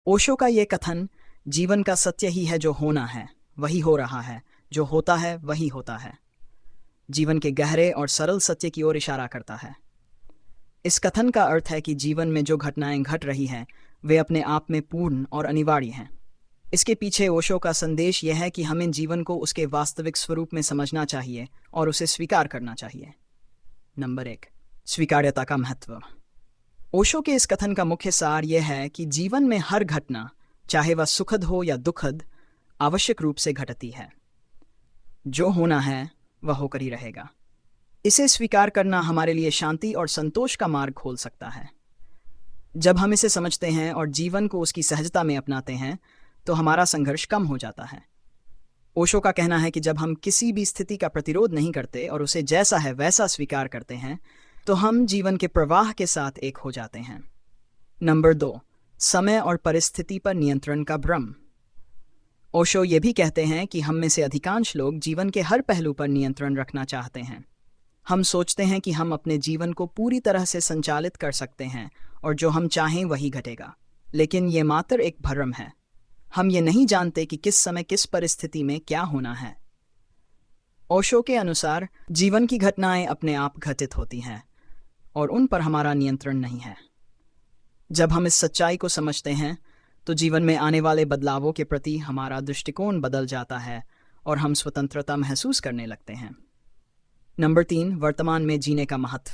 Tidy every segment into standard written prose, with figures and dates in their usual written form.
ओशो का ये कथन जीवन का सत्य ही है, जो होना है वही हो रहा है, जो होता है वही होता है, जीवन के गहरे और सरल सत्य की ओर इशारा करता है। इस कथन का अर्थ है कि जीवन में जो घटनाएं घट रही हैं वे अपने आप में पूर्ण और अनिवार्य हैं। इसके पीछे ओशो का संदेश यह है कि हमें जीवन को उसके वास्तविक स्वरूप में समझना चाहिए और उसे स्वीकार करना चाहिए। नंबर 1, स्वीकार्यता का महत्व। ओशो के इस कथन का मुख्य सार यह है कि जीवन में हर घटना, चाहे वह सुखद हो या दुखद, आवश्यक रूप से घटती है। जो होना है वह होकर ही रहेगा। इसे स्वीकार करना हमारे लिए शांति और संतोष का मार्ग खोल सकता है। जब हम इसे समझते हैं और जीवन को उसकी सहजता में अपनाते हैं तो हमारा संघर्ष कम हो जाता है। ओशो का कहना है कि जब हम किसी भी स्थिति का प्रतिरोध नहीं करते और उसे जैसा है वैसा स्वीकार करते हैं तो हम जीवन के प्रवाह के साथ एक हो जाते हैं। नंबर 2, समय और परिस्थिति पर नियंत्रण का भ्रम। ओशो ये भी कहते हैं कि हम में से अधिकांश लोग जीवन के हर पहलू पर नियंत्रण रखना चाहते हैं। हम सोचते हैं कि हम अपने जीवन को पूरी तरह से संचालित कर सकते हैं और जो हम चाहें वही घटेगा, लेकिन ये मात्र एक भ्रम है। हम ये नहीं जानते कि किस समय किस परिस्थिति में क्या होना है। ओशो के अनुसार जीवन की घटनाएं अपने आप घटित होती हैं और उन पर हमारा नियंत्रण नहीं है। जब हम इस सच्चाई को समझते हैं तो जीवन में आने वाले बदलावों के प्रति हमारा दृष्टिकोण बदल जाता है और हम स्वतंत्रता महसूस करने लगते हैं। नंबर 3, वर्तमान में जीने का महत्व।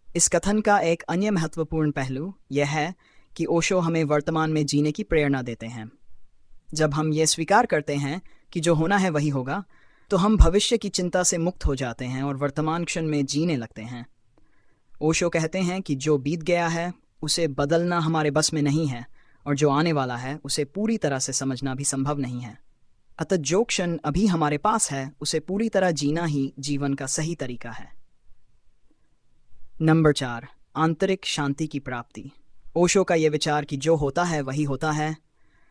इस कथन का एक अन्य महत्वपूर्ण पहलू यह है कि ओशो हमें वर्तमान में जीने की प्रेरणा देते हैं। जब हम ये स्वीकार करते हैं कि जो होना है वही होगा, तो हम भविष्य की चिंता से मुक्त हो जाते हैं और वर्तमान क्षण में जीने लगते हैं। ओशो कहते हैं कि जो बीत गया है उसे बदलना हमारे बस में नहीं है और जो आने वाला है उसे पूरी तरह से समझना भी संभव नहीं है। अतः जो क्षण अभी हमारे पास है उसे पूरी तरह जीना ही जीवन का सही तरीका है। नंबर 4, आंतरिक शांति की प्राप्ति। ओशो का यह विचार कि जो होता है वही होता है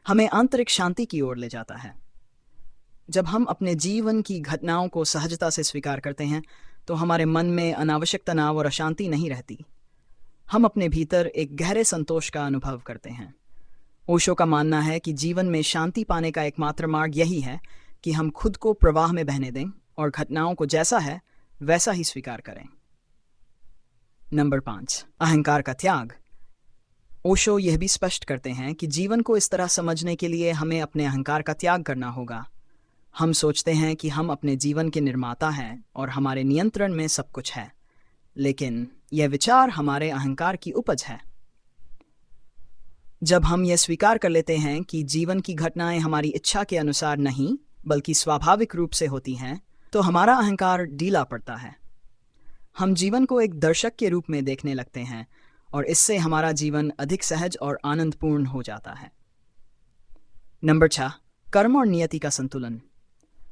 हमें आंतरिक शांति की ओर ले जाता है। जब हम अपने जीवन की घटनाओं को सहजता से स्वीकार करते हैं तो हमारे मन में अनावश्यक तनाव और अशांति नहीं रहती। हम अपने भीतर एक गहरे संतोष का अनुभव करते हैं। ओशो का मानना है कि जीवन में शांति पाने का एकमात्र मार्ग यही है कि हम खुद को प्रवाह में बहने दें और घटनाओं को जैसा है वैसा ही स्वीकार करें। नंबर 5, अहंकार का त्याग। ओशो यह भी स्पष्ट करते हैं कि जीवन को इस तरह समझने के लिए हमें अपने अहंकार का त्याग करना होगा। हम सोचते हैं कि हम अपने जीवन के निर्माता हैं और हमारे नियंत्रण में सब कुछ है, लेकिन यह विचार हमारे अहंकार की उपज है। जब हम यह स्वीकार कर लेते हैं कि जीवन की घटनाएं हमारी इच्छा के अनुसार नहीं बल्कि स्वाभाविक रूप से होती हैं, तो हमारा अहंकार ढीला पड़ता है। हम जीवन को एक दर्शक के रूप में देखने लगते हैं और इससे हमारा जीवन अधिक सहज और आनंदपूर्ण हो जाता है। नंबर 6, कर्म और नियति का संतुलन।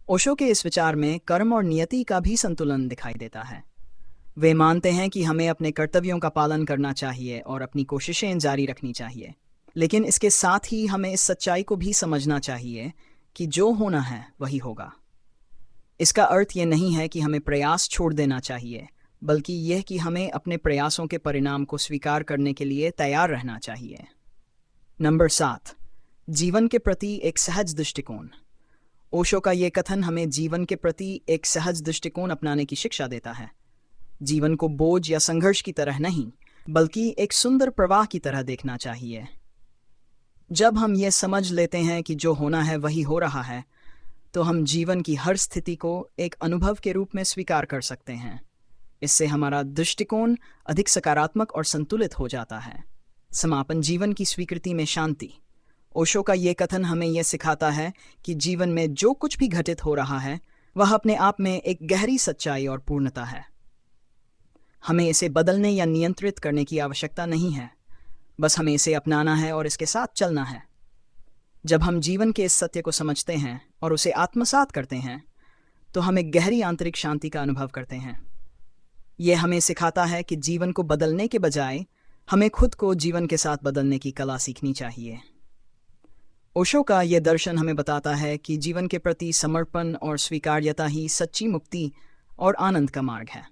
ओशो के इस विचार में कर्म और नियति का भी संतुलन दिखाई देता है। वे मानते हैं कि हमें अपने कर्तव्यों का पालन करना चाहिए और अपनी कोशिशें जारी रखनी चाहिए, लेकिन इसके साथ ही हमें इस सच्चाई को भी समझना चाहिए कि जो होना है वही होगा। इसका अर्थ ये नहीं है कि हमें प्रयास छोड़ देना चाहिए, बल्कि यह कि हमें अपने प्रयासों के परिणाम को स्वीकार करने के लिए तैयार रहना चाहिए। नंबर 7, जीवन के प्रति एक सहज दृष्टिकोण। ओशो का ये कथन हमें जीवन के प्रति एक सहज दृष्टिकोण अपनाने की शिक्षा देता है। जीवन को बोझ या संघर्ष की तरह नहीं, बल्कि एक सुंदर प्रवाह की तरह देखना चाहिए। जब हम ये समझ लेते हैं कि जो होना है वही हो रहा है, तो हम जीवन की हर स्थिति को एक अनुभव के रूप में स्वीकार कर सकते हैं। इससे हमारा दृष्टिकोण अधिक सकारात्मक और संतुलित हो जाता है। समापन, जीवन की स्वीकृति में शांति। ओशो का ये कथन हमें यह सिखाता है कि जीवन में जो कुछ भी घटित हो रहा है वह अपने आप में एक गहरी सच्चाई और पूर्णता है। हमें इसे बदलने या नियंत्रित करने की आवश्यकता नहीं है, बस हमें इसे अपनाना है और इसके साथ चलना है। जब हम जीवन के इस सत्य को समझते हैं और उसे आत्मसात करते हैं तो हम एक गहरी आंतरिक शांति का अनुभव करते हैं। यह हमें सिखाता है कि जीवन को बदलने के बजाय हमें खुद को जीवन के साथ बदलने की कला सीखनी चाहिए। ओशो का यह दर्शन हमें बताता है कि जीवन के प्रति समर्पण और स्वीकार्यता ही सच्ची मुक्ति और आनंद का मार्ग है।